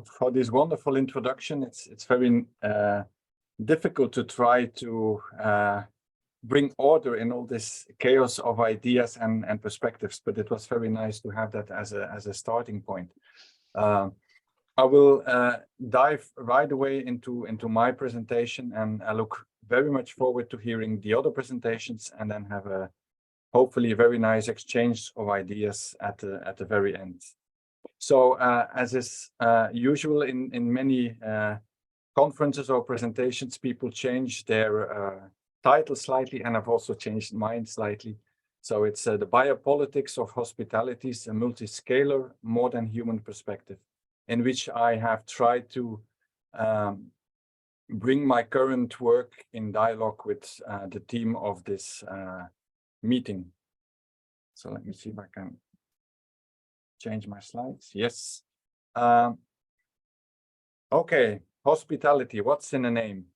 for this wonderful introduction. It's very difficult to try to bring order in all this chaos of ideas and perspectives, but it was very nice to have that as a starting point. I will dive right away into my presentation, and I look very much forward to hearing the other presentations and then have a hopefully a very nice exchange of ideas at the very end. So as is usual in many conferences or presentations, people change their title slightly, and I've also changed mine slightly. So it's the biopolitics of hospitalities, a multi-scalar modern human perspective, in which I have tried to bring my current work in dialogue with the theme of this meeting. So let me see if I can change my slides. Yes. Okay, hospitality, what's in a name?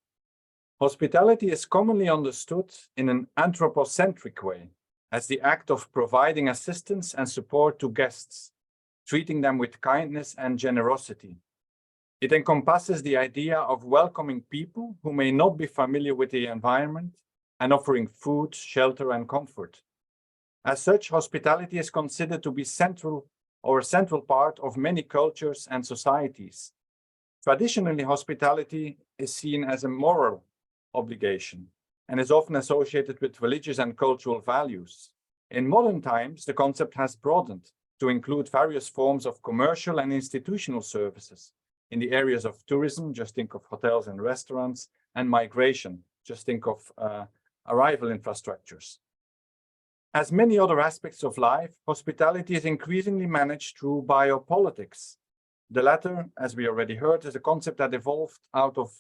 Hospitality is commonly understood in an anthropocentric way as the act of providing assistance and support to guests, treating them with kindness and generosity. It encompasses the idea of welcoming people who may not be familiar with the environment and offering food, shelter, and comfort. As such, hospitality is considered to be central or a central part of many cultures and societies. Traditionally, hospitality is seen as a moral obligation and is often associated with religious and cultural values. In modern times, the concept has broadened to include various forms of commercial and institutional services. In the areas of tourism, just think of hotels and restaurants, and migration, just think of arrival infrastructures. As many other aspects of life, hospitality is increasingly managed through biopolitics. The latter, as we already heard, is a concept that evolved out of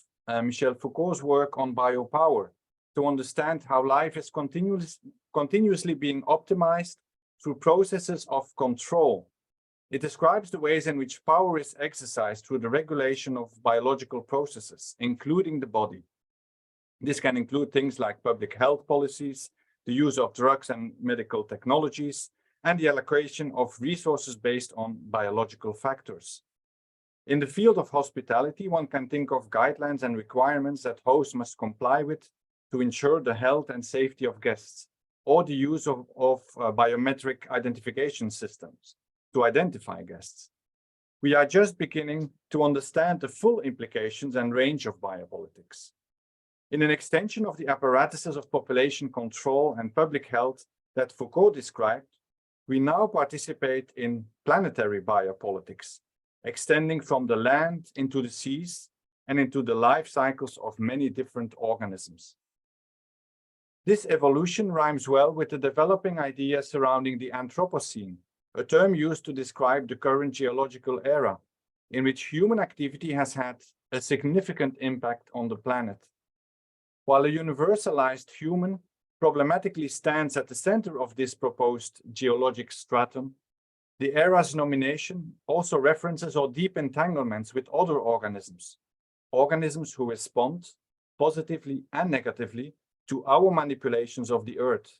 Michel Foucault's work on biopower to understand how life is continuously being optimized through processes of control. It describes the ways in which power is exercised through the regulation of biological processes, including the body. This can include things like public health policies, the use of drugs and medical technologies, and the allocation of resources based on biological factors. In the field of hospitality, one can think of guidelines and requirements that hosts must comply with to ensure the health and safety of guests, or the use of biometric identification systems to identify guests. We are just beginning to understand the full implications and range of biopolitics. In an extension of the apparatuses of population control and public health that Foucault described, we now participate in planetary biopolitics, extending from the land into the seas and into the life cycles of many different organisms. This evolution rhymes well with the developing idea surrounding the Anthropocene, a term used to describe the current geological era, in which human activity has had a significant impact on the planet. While a universalized human problematically stands at the center of this proposed geologic stratum, the era's nomination also references our deep entanglements with other organisms who respond positively and negatively to our manipulations of the Earth.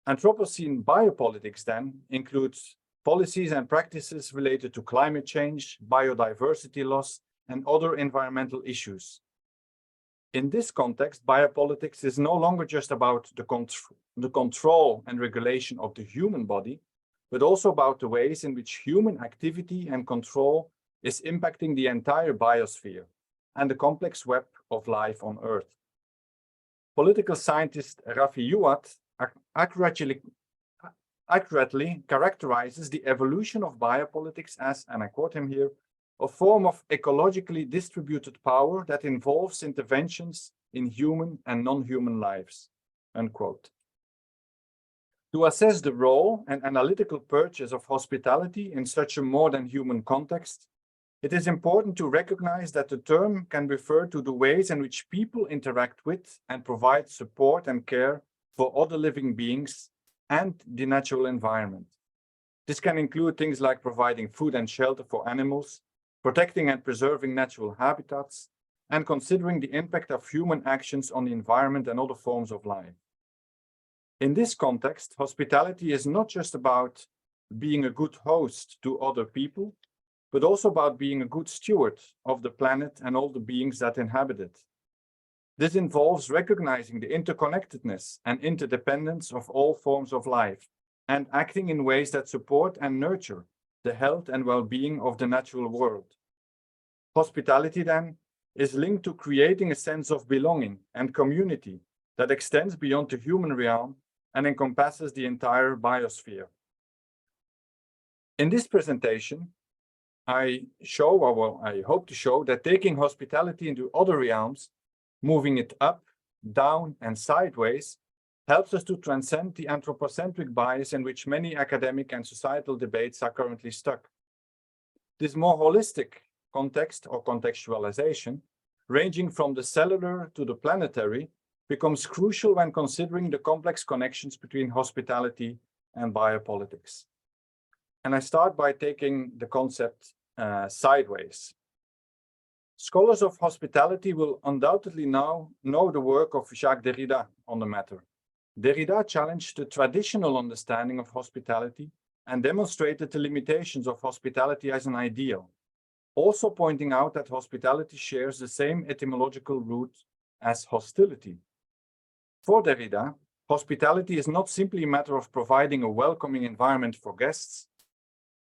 Anthropocene biopolitics then includes policies and practices related to climate change, biodiversity loss, and other environmental issues. In this context, biopolitics is no longer just about the control and regulation of the human body, but also about the ways in which human activity and control is impacting the entire biosphere and the complex web of life on Earth. Political scientist Rafi Youad accurately characterizes the evolution of biopolitics as, and I quote him here, a form of ecologically distributed power that involves interventions in human and non-human lives, unquote. To assess the role and analytical purchase of hospitality in such a more than human context, it is important to recognize that the term can refer to the ways in which people interact with and provide support and care for other living beings and the natural environment. This can include things like providing food and shelter for animals, protecting and preserving natural habitats, and considering the impact of human actions on the environment and other forms of life. In this context, hospitality is not just about being a good host to other people, but also about being a good steward of the planet and all the beings that inhabit it. This involves recognizing the interconnectedness and interdependence of all forms of life and acting in ways that support and nurture the health and well-being of the natural world. Hospitality, then, is linked to creating a sense of belonging and community that extends beyond the human realm and encompasses the entire biosphere. In this presentation, I hope to show that taking hospitality into other realms, moving it up, down, and sideways, helps us to transcend the anthropocentric bias in which many academic and societal debates are currently stuck. This more holistic context or contextualization, ranging from the cellular to the planetary, becomes crucial when considering the complex connections between hospitality and biopolitics. And I start by taking the concept sideways. Scholars of hospitality will undoubtedly now know the work of Jacques Derrida on the matter. Derrida challenged the traditional understanding of hospitality and demonstrated the limitations of hospitality as an ideal, also pointing out that hospitality shares the same etymological root as hostility. For Derrida, hospitality is not simply a matter of providing a welcoming environment for guests.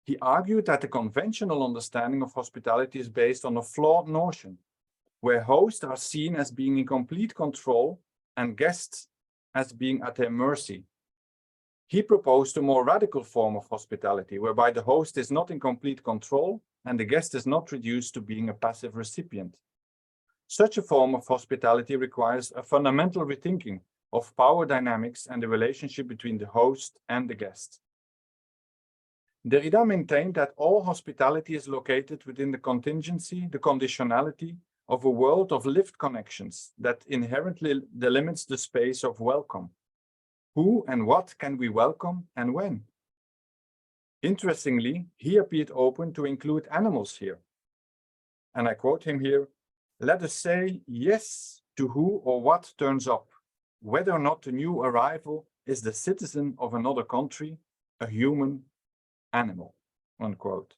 He argued that the conventional understanding of hospitality is based on a flawed notion, where hosts are seen as being in complete control and guests as being at their mercy. He proposed a more radical form of hospitality, whereby the host is not in complete control and the guest is not reduced to being a passive recipient. Such a form of hospitality requires a fundamental rethinking of power dynamics and the relationship between the host and the guest. Derrida maintained that all hospitality is located within the contingency, the conditionality of a world of lived connections that inherently delimits the space of welcome. Who and what can we welcome and when? Interestingly, he appeared open to include animals here. And I quote him here, "Let us say yes to who or what turns up, whether or not the new arrival is the citizen of another country, a human, animal," unquote.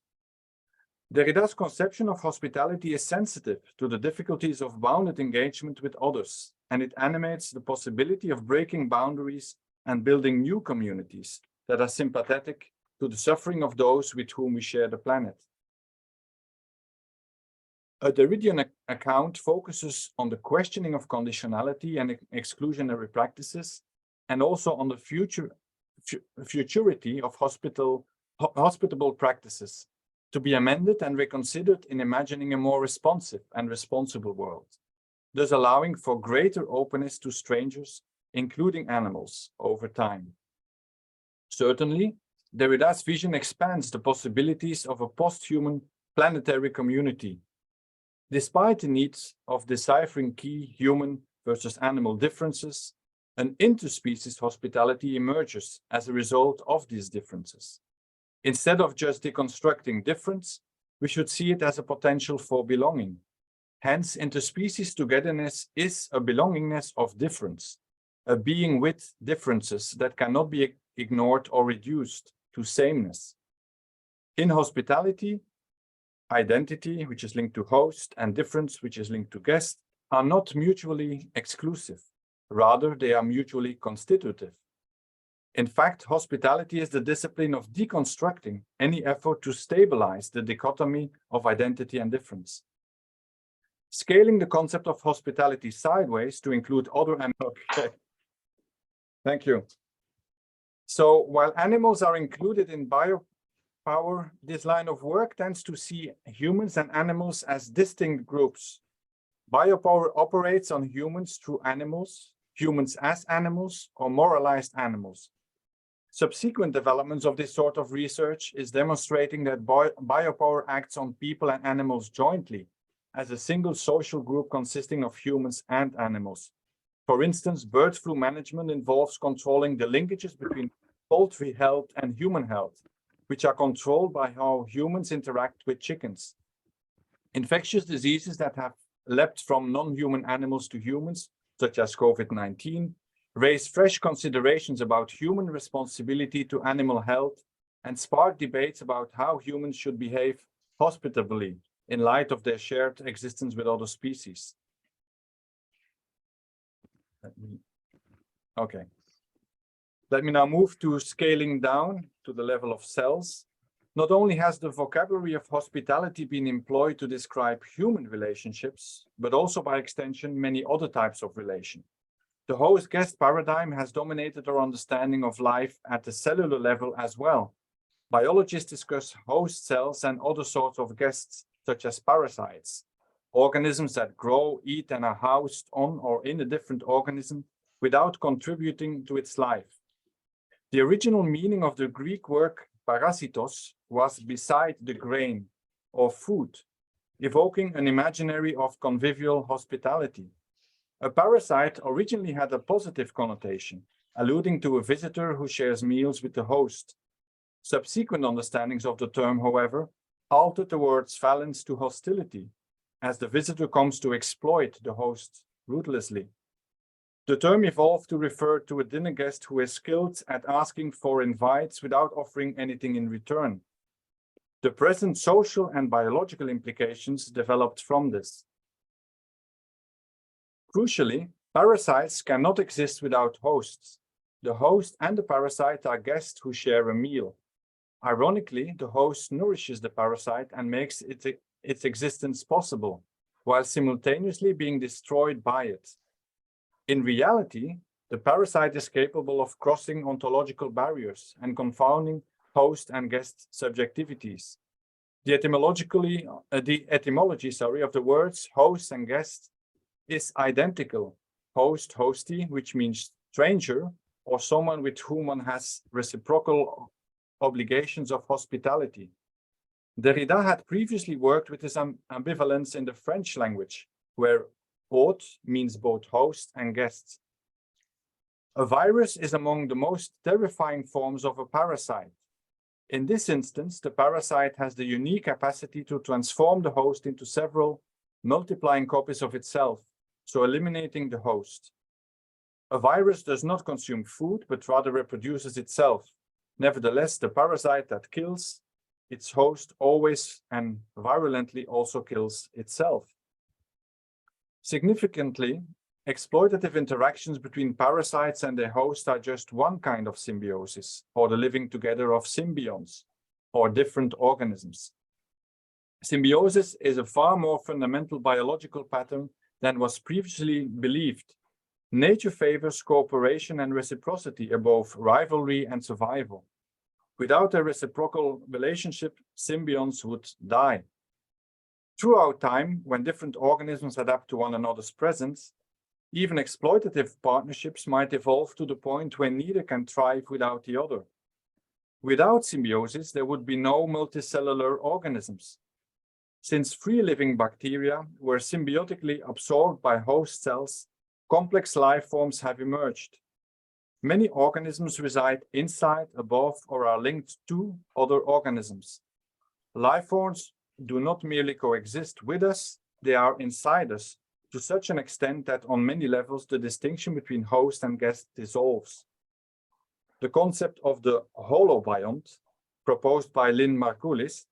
Derrida's conception of hospitality is sensitive to the difficulties of bounded engagement with others, and it animates the possibility of breaking boundaries and building new communities that are sympathetic to the suffering of those with whom we share the planet. A Derridian account focuses on the questioning of conditionality and exclusionary practices, and also on the futurity of hospitable practices to be amended and reconsidered in imagining a more responsive and responsible world, thus allowing for greater openness to strangers, including animals, over time. Certainly, Derrida's vision expands the possibilities of a post-human planetary community. Despite the needs of deciphering key human versus animal differences, an interspecies hospitality emerges as a result of these differences. Instead of just deconstructing difference, we should see it as a potential for belonging. Hence, interspecies togetherness is a belongingness of difference, a being with differences that cannot be ignored or reduced to sameness. In hospitality, identity, which is linked to host, and difference, which is linked to guest, are not mutually exclusive. Rather, they are mutually constitutive. In fact, hospitality is the discipline of deconstructing any effort to stabilize the dichotomy of identity and difference. Scaling the concept of hospitality sideways to include other animals. Okay. Thank you. So while animals are included in biopower, this line of work tends to see humans and animals as distinct groups. Biopower operates on humans through animals, humans as animals, or moralized animals. Subsequent developments of this sort of research is demonstrating that biopower acts on people and animals jointly as a single social group consisting of humans and animals. For instance, bird flu management involves controlling the linkages between poultry health and human health, which are controlled by how humans interact with chickens. Infectious diseases that have leapt from non-human animals to humans, such as COVID-19, raise fresh considerations about human responsibility to animal health and spark debates about how humans should behave hospitably in light of their shared existence with other species. Let me now move to scaling down to the level of cells. Not only has the vocabulary of hospitality been employed to describe human relationships, but also by extension, many other types of relation. The host-guest paradigm has dominated our understanding of life at the cellular level as well. Biologists discuss host cells and other sorts of guests, such as parasites, organisms that grow, eat, and are housed on or in a different organism without contributing to its life. The original meaning of the Greek word parasitos was beside the grain or food, evoking an imaginary of convivial hospitality. A parasite originally had a positive connotation, alluding to a visitor who shares meals with the host. Subsequent understandings of the term, however, altered the word's valence to hostility, as the visitor comes to exploit the host ruthlessly. The term evolved to refer to a dinner guest who is skilled at asking for invites without offering anything in return. The present social and biological implications developed from this. Crucially, parasites cannot exist without hosts. The host and the parasite are guests who share a meal. Ironically, the host nourishes the parasite and makes its existence possible, while simultaneously being destroyed by it. In reality, the parasite is capable of crossing ontological barriers and confounding host and guest subjectivities. The etymology of the words host and guest is identical. Host, hostie, which means stranger, or someone with whom one has reciprocal obligations of hospitality. Derrida had previously worked with this ambivalence in the French language, where hôte means both host and guest. A virus is among the most terrifying forms of a parasite. In this instance, the parasite has the unique capacity to transform the host into several multiplying copies of itself, so eliminating the host. A virus does not consume food, but rather reproduces itself. Nevertheless, the parasite that kills its host always and virulently also kills itself. Significantly, exploitative interactions between parasites and their host are just one kind of symbiosis, or the living together of symbionts, or different organisms. Symbiosis is a far more fundamental biological pattern than was previously believed. Nature favors cooperation and reciprocity above rivalry and survival. Without a reciprocal relationship, symbionts would die. Throughout time, when different organisms adapt to one another's presence, even exploitative partnerships might evolve to the point where neither can thrive without the other. Without symbiosis, there would be no multicellular organisms. Since free-living bacteria were symbiotically absorbed by host cells, complex life forms have emerged. Many organisms reside inside, above, or are linked to other organisms. Life forms do not merely coexist with us, they are inside us, to such an extent that on many levels the distinction between host and guest dissolves. The concept of the holobiont, proposed by Lynn Margulis,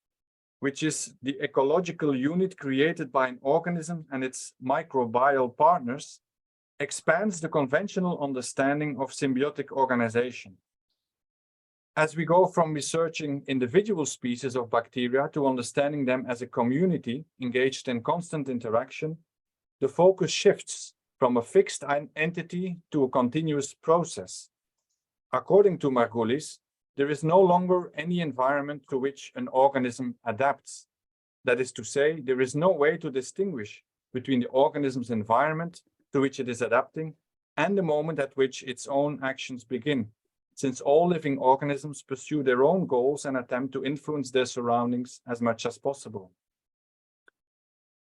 which is the ecological unit created by an organism and its microbial partners, expands the conventional understanding of symbiotic organization. As we go from researching individual species of bacteria to understanding them as a community engaged in constant interaction, the focus shifts from a fixed entity to a continuous process. According to Margulis, there is no longer any environment to which an organism adapts. That is to say, there is no way to distinguish between the organism's environment to which it is adapting and the moment at which its own actions begin, since all living organisms pursue their own goals and attempt to influence their surroundings as much as possible.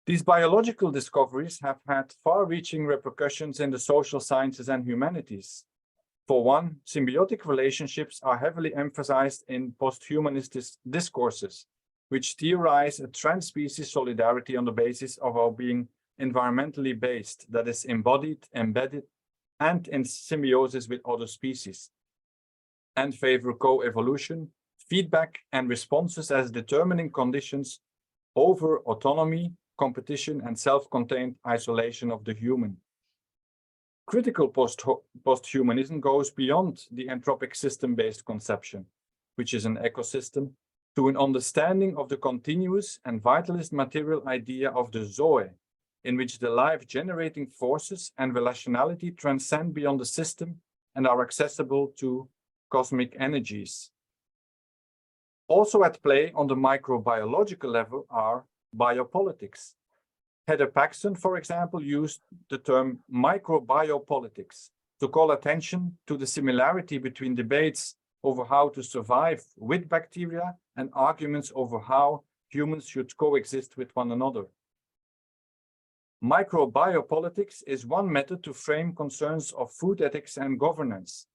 These biological discoveries have had far-reaching repercussions in the social sciences and humanities. For one, symbiotic relationships are heavily emphasized in post-humanist discourses, which theorize a trans-species solidarity on the basis of our being environmentally based, that is embodied, embedded, and in symbiosis with other species, and favor co-evolution, feedback, and responses as determining conditions over autonomy, competition, and self-contained isolation of the human. Critical post-humanism goes beyond the anthropic system-based conception, which is an ecosystem, to an understanding of the continuous and vitalist material idea of the Zoe, in which the life-generating forces and relationality transcend beyond the system and are accessible to cosmic energies. Also at play on the microbiological level are biopolitics. Heather Paxton, for example, used the term microbiopolitics to call attention to the similarity between debates over how to survive with bacteria and arguments over how humans should coexist with one another. Microbiopolitics is one method to frame concerns of food ethics and governance.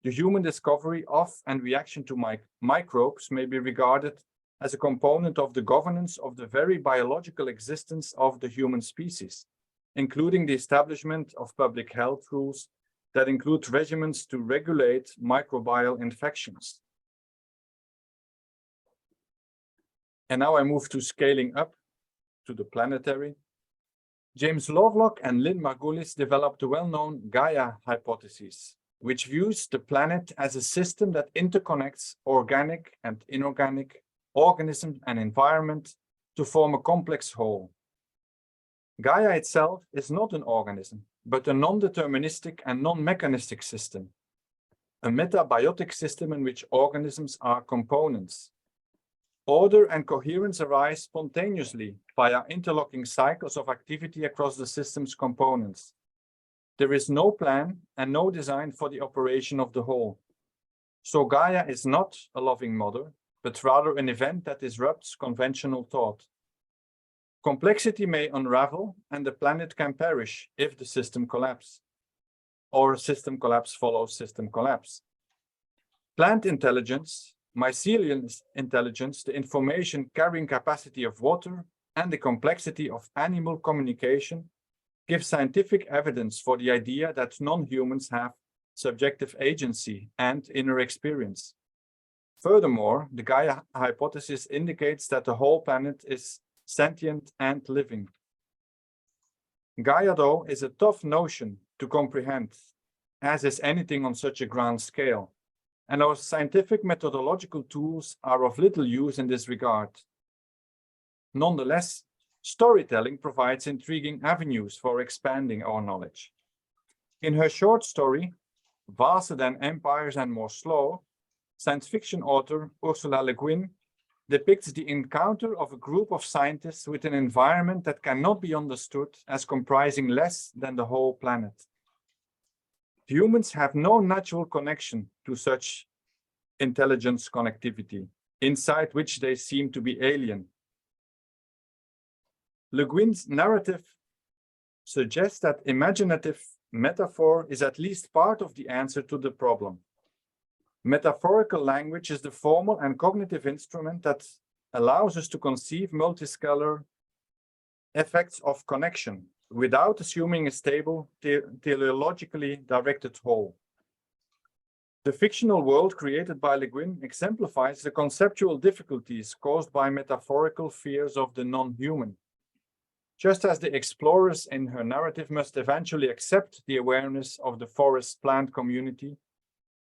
The human discovery of and reaction to microbes may be regarded as a component of the governance of the very biological existence of the human species, including the establishment of public health rules that include regimens to regulate microbial infections. And now I move to scaling up to the planetary. James Lovelock and Lynn Margulis developed the well-known Gaia hypothesis, which views the planet as a system that interconnects organic and inorganic, organism and environment to form a complex whole. Gaia itself is not an organism, but a non-deterministic and non-mechanistic system, a metabiotic system in which organisms are components. Order and coherence arise spontaneously via interlocking cycles of activity across the system's components. There is no plan and no design for the operation of the whole. So Gaia is not a loving mother, but rather an event that disrupts conventional thought. Complexity may unravel and the planet can perish if the system collapses, or system collapse follows system collapse. Plant intelligence, mycelial intelligence, the information carrying capacity of water, and the complexity of animal communication give scientific evidence for the idea that non-humans have subjective agency and inner experience. Furthermore, the Gaia hypothesis indicates that the whole planet is sentient and living. Gaia, though, is a tough notion to comprehend, as is anything on such a grand scale, and our scientific methodological tools are of little use in this regard. Nonetheless, storytelling provides intriguing avenues for expanding our knowledge. In her short story, Vaster Than Empires and More Slow, science fiction author Ursula Le Guin depicts the encounter of a group of scientists with an environment that cannot be understood as comprising less than the whole planet. Humans have no natural connection to such intelligence connectivity, inside which they seem to be alien. Le Guin's narrative suggests that imaginative metaphor is at least part of the answer to the problem. Metaphorical language is the formal and cognitive instrument that allows us to conceive multi-scalar effects of connection without assuming a stable, teleologically directed whole. The fictional world created by Le Guin exemplifies the conceptual difficulties caused by metaphorical fears of the non-human. Just as the explorers in her narrative must eventually accept the awareness of the forest plant community,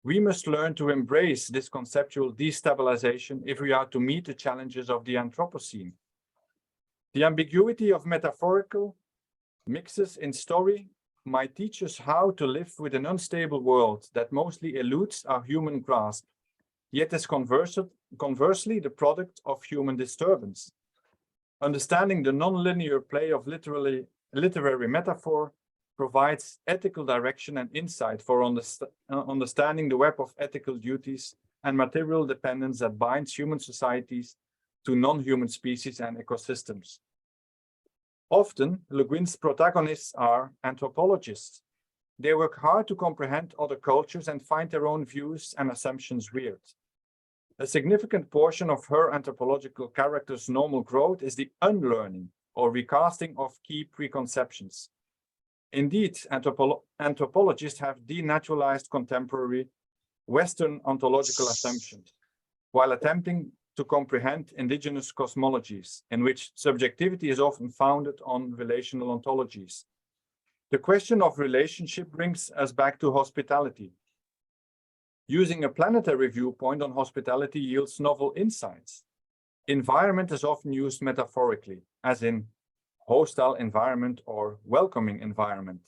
we must learn to embrace this conceptual destabilization if we are to meet the challenges of the Anthropocene. The ambiguity of metaphorical mixes in story might teach us how to live with an unstable world that mostly eludes our human grasp, yet is conversely the product of human disturbance. Understanding the non-linear play of literary metaphor provides ethical direction and insight for understanding the web of ethical duties and material dependence that binds human societies to non-human species and ecosystems. Often, Le Guin's protagonists are anthropologists. They work hard to comprehend other cultures and find their own views and assumptions weird. A significant portion of her anthropological character's normal growth is the unlearning or recasting of key preconceptions. Indeed, anthropologists have denaturalized contemporary Western ontological assumptions, while attempting to comprehend indigenous cosmologies, in which subjectivity is often founded on relational ontologies. The question of relationship brings us back to hospitality. Using a planetary viewpoint on hospitality yields novel insights. Environment is often used metaphorically, as in hostile environment or welcoming environment.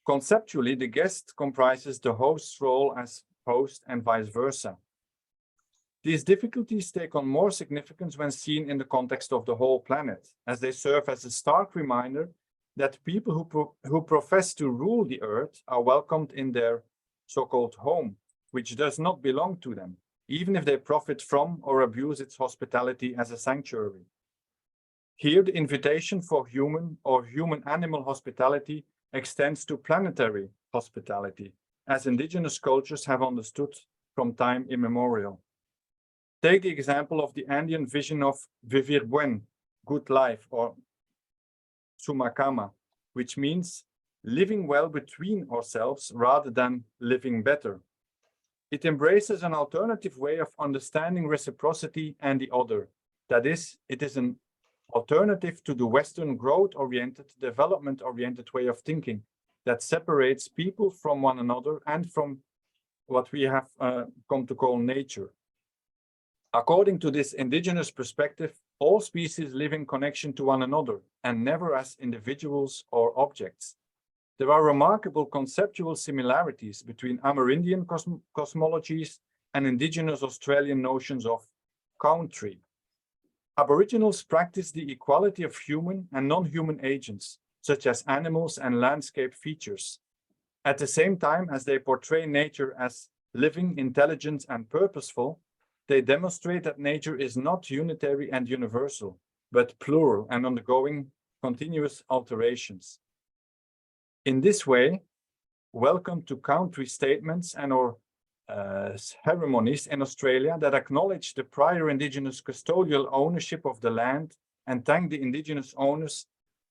Conceptually, the guest comprises the host's role as host and vice versa. These difficulties take on more significance when seen in the context of the whole planet, as they serve as a stark reminder that people who profess to rule the earth are welcomed in their so-called home, which does not belong to them, even if they profit from or abuse its hospitality as a sanctuary. Here, the invitation for human or human-animal hospitality extends to planetary hospitality, as indigenous cultures have understood from time immemorial. Take the example of the Andean vision of vivir buen, good life, or sumakama, which means living well between ourselves rather than living better. It embraces an alternative way of understanding reciprocity and the other. That is, it is an alternative to the Western growth-oriented, development-oriented way of thinking that separates people from one another and from what we have come to call nature. According to this indigenous perspective, all species live in connection to one another and never as individuals or objects. There are remarkable conceptual similarities between Amerindian cosmologies and indigenous Australian notions of country. Aboriginals practice the equality of human and non-human agents, such as animals and landscape features. At the same time as they portray nature as living, intelligent, and purposeful, they demonstrate that nature is not unitary and universal, but plural and undergoing continuous alterations. In this way, welcome to country statements and or ceremonies in Australia that acknowledge the prior indigenous custodial ownership of the land and thank the indigenous owners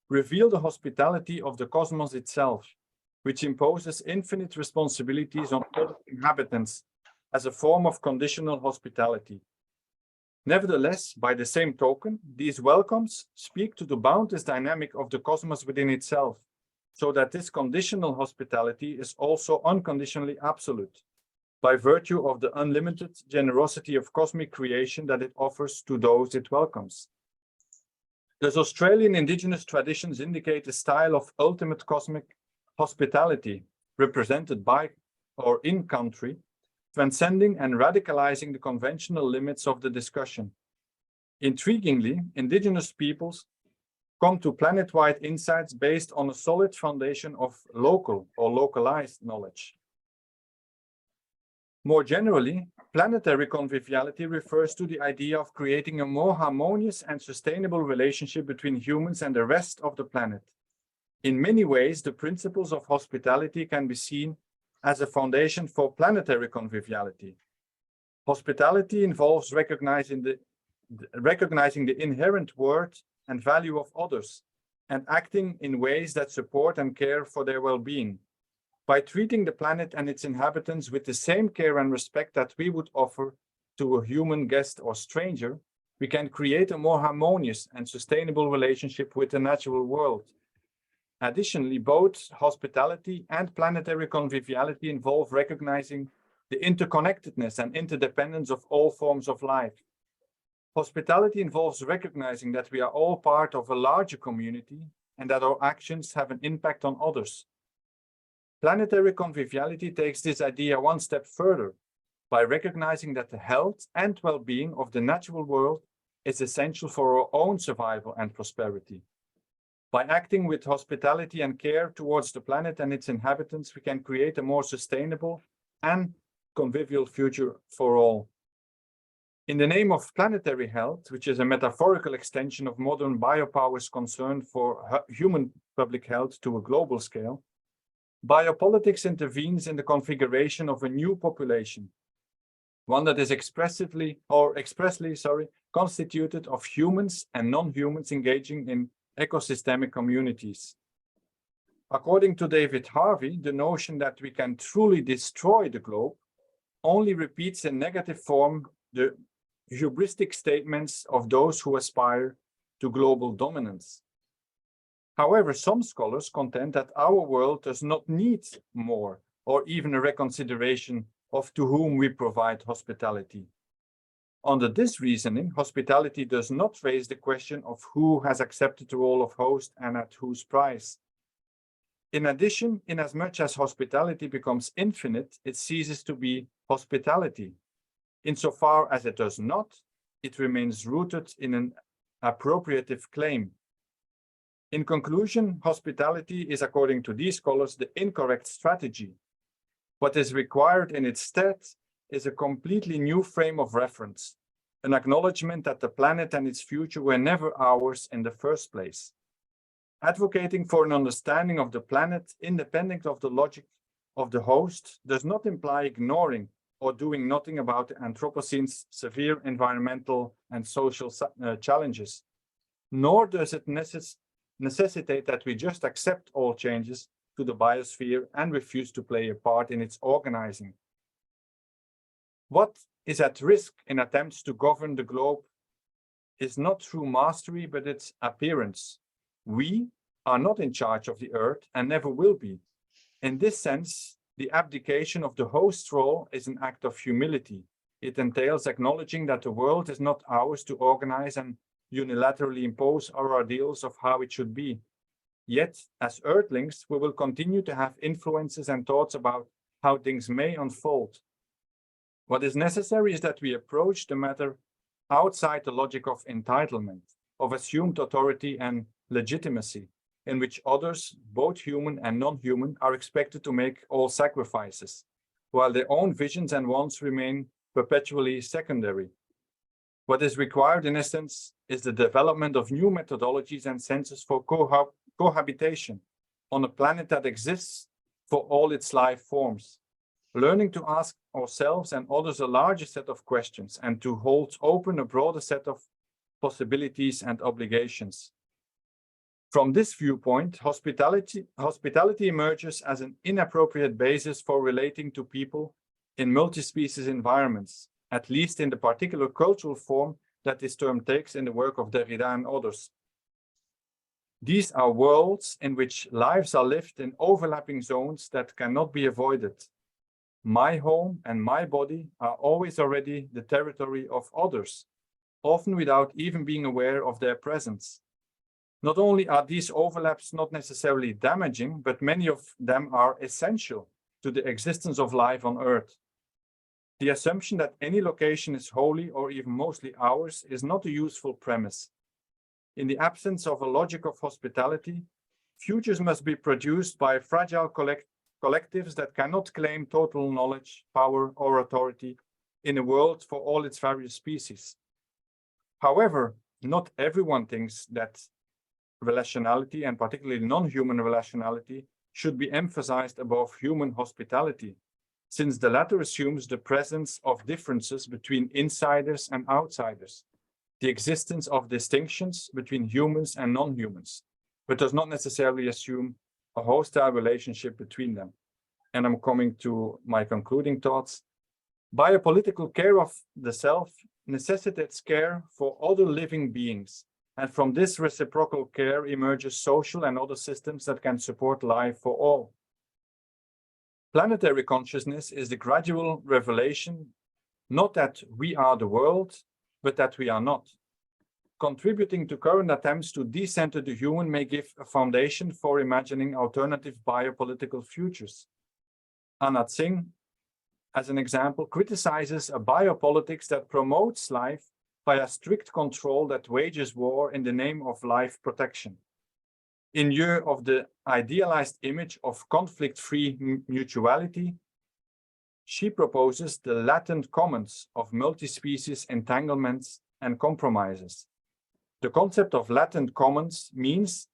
reveal the hospitality of the cosmos itself, which imposes infinite responsibilities on all inhabitants as a form of conditional hospitality. Nevertheless, by the same token, these welcomes speak to the boundless dynamic of the cosmos within itself, so that this conditional hospitality is also unconditionally absolute, by virtue of the unlimited generosity of cosmic creation that it offers to those it welcomes. Thus, Australian indigenous traditions indicate a style of ultimate cosmic hospitality, represented by or in country, transcending and radicalizing the conventional limits of the discussion. Intriguingly, indigenous peoples come to planet-wide insights based on a solid foundation of local or localized knowledge. More generally, planetary conviviality refers to the idea of creating a more harmonious and sustainable relationship between humans and the rest of the planet. In many ways, the principles of hospitality can be seen as a foundation for planetary conviviality. Hospitality involves recognizing the inherent worth and value of others and acting in ways that support and care for their well-being. By treating the planet and its inhabitants with the same care and respect that we would offer to a human guest or stranger, we can create a more harmonious and sustainable relationship with the natural world. Additionally, both hospitality and planetary conviviality involve recognizing the interconnectedness and interdependence of all forms of life. Hospitality involves recognizing that we are all part of a larger community and that our actions have an impact on others. Planetary conviviality takes this idea one step further by recognizing that the health and well-being of the natural world is essential for our own survival and prosperity. By acting with hospitality and care towards the planet and its inhabitants, we can create a more sustainable and convivial future for all. In the name of planetary health, which is a metaphorical extension of modern biopower's concern for human public health to a global scale, biopolitics intervenes in the configuration of a new population, one that is expressly constituted of humans and non-humans engaging in ecosystemic communities. According to David Harvey, the notion that we can truly destroy the globe only repeats in negative form the hubristic statements of those who aspire to global dominance. However, some scholars contend that our world does not need more or even a reconsideration of to whom we provide hospitality. Under this reasoning, hospitality does not raise the question of who has accepted the role of host and at whose price. In addition, inasmuch as hospitality becomes infinite, it ceases to be hospitality. Insofar as it does not, it remains rooted in an appropriative claim. In conclusion, hospitality is, according to these scholars, the incorrect strategy. What is required in its stead is a completely new frame of reference, an acknowledgement that the planet and its future were never ours in the first place. Advocating for an understanding of the planet independent of the logic of the host does not imply ignoring or doing nothing about the Anthropocene's severe environmental and social challenges, nor does it necessitate that we just accept all changes to the biosphere and refuse to play a part in its organizing. What is at risk in attempts to govern the globe is not true mastery, but its appearance. We are not in charge of the earth and never will be. In this sense, the abdication of the host role is an act of humility. It entails acknowledging that the world is not ours to organize and unilaterally impose our ideals of how it should be. Yet, as earthlings, we will continue to have influences and thoughts about how things may unfold. What is necessary is that we approach the matter outside the logic of entitlement, of assumed authority and legitimacy, in which others, both human and non-human, are expected to make all sacrifices, while their own visions and wants remain perpetually secondary. What is required, in essence, is the development of new methodologies and senses for cohabitation on a planet that exists for all its life forms, learning to ask ourselves and others a larger set of questions and to hold open a broader set of possibilities and obligations. From this viewpoint, hospitality emerges as an inappropriate basis for relating to people in multi-species environments, at least in the particular cultural form that this term takes in the work of Derrida and others. These are worlds in which lives are lived in overlapping zones that cannot be avoided. My home and my body are always already the territory of others, often without even being aware of their presence. Not only are these overlaps not necessarily damaging, but many of them are essential to the existence of life on Earth. The assumption that any location is wholly or even mostly ours is not a useful premise. In the absence of a logic of hospitality, futures must be produced by fragile collectives that cannot claim total knowledge, power, or authority in a world for all its various species. However, not everyone thinks that relationality, and particularly non-human relationality, should be emphasized above human hospitality, since the latter assumes the presence of differences between insiders and outsiders, the existence of distinctions between humans and non-humans, but does not necessarily assume a hostile relationship between them. And I'm coming to my concluding thoughts. Biopolitical care of the self necessitates care for other living beings, and from this reciprocal care emerges social and other systems that can support life for all. Planetary consciousness is the gradual revelation, not that we are the world, but that we are not. Contributing to current attempts to decenter the human may give a foundation for imagining alternative biopolitical futures. Anat Singh, as an example, criticizes a biopolitics that promotes life by a strict control that wages war in the name of life protection. In lieu of the idealized image of conflict-free mutuality, she proposes the latent commons of multi-species entanglements and compromises. The concept of latent commons means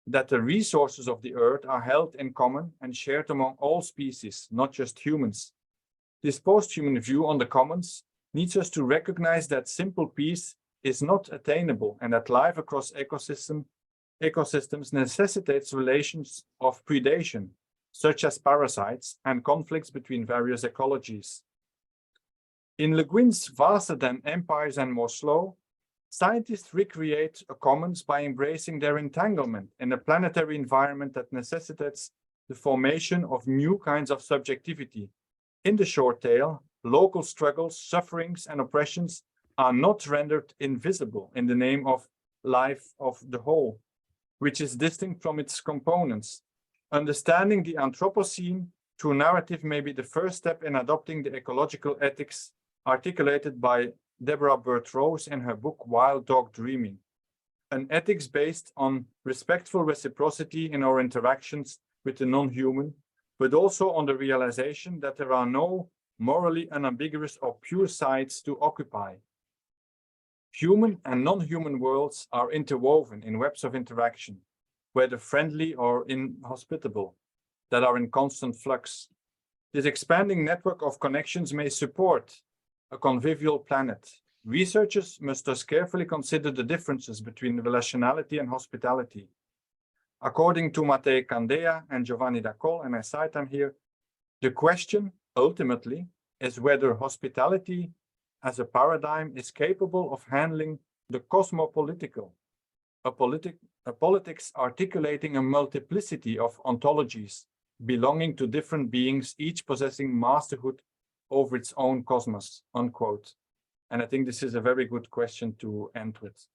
that the resources of the earth are held in common and shared among all species, not just humans. This post-human view on the commons needs us to recognize that simple peace is not attainable and that life across ecosystems necessitates relations of predation, such as parasites and conflicts between various ecologies. In Le Guin's Vaster Than Empires and More Slow, scientists recreate a commons by embracing their entanglement in a planetary environment that necessitates the formation of new kinds of subjectivity. In the short tale, local struggles, sufferings, and oppressions are not rendered invisible in the name of life of the whole, which is distinct from its components. Understanding the Anthropocene through narrative may be the first step in adopting the ecological ethics articulated by Deborah Burt-Rose in her book Wild Dog Dreaming, an ethics based on respectful reciprocity in our interactions with the non-human, but also on the realization that there are no morally unambiguous or pure sides to occupy. Human and non-human worlds are interwoven in webs of interaction, whether friendly or inhospitable, that are in constant flux. This expanding network of connections may support a convivial planet. Researchers must thus carefully consider the differences between relationality and hospitality. According to Mattei Candea and Giovanni D'Acol, and I cite them here, the question, ultimately, is whether hospitality as a paradigm is capable of handling the cosmopolitical, a politics articulating a multiplicity of ontologies belonging to different beings, each possessing masterhood over its own cosmos, unquote. And I think this is a very good question to end with.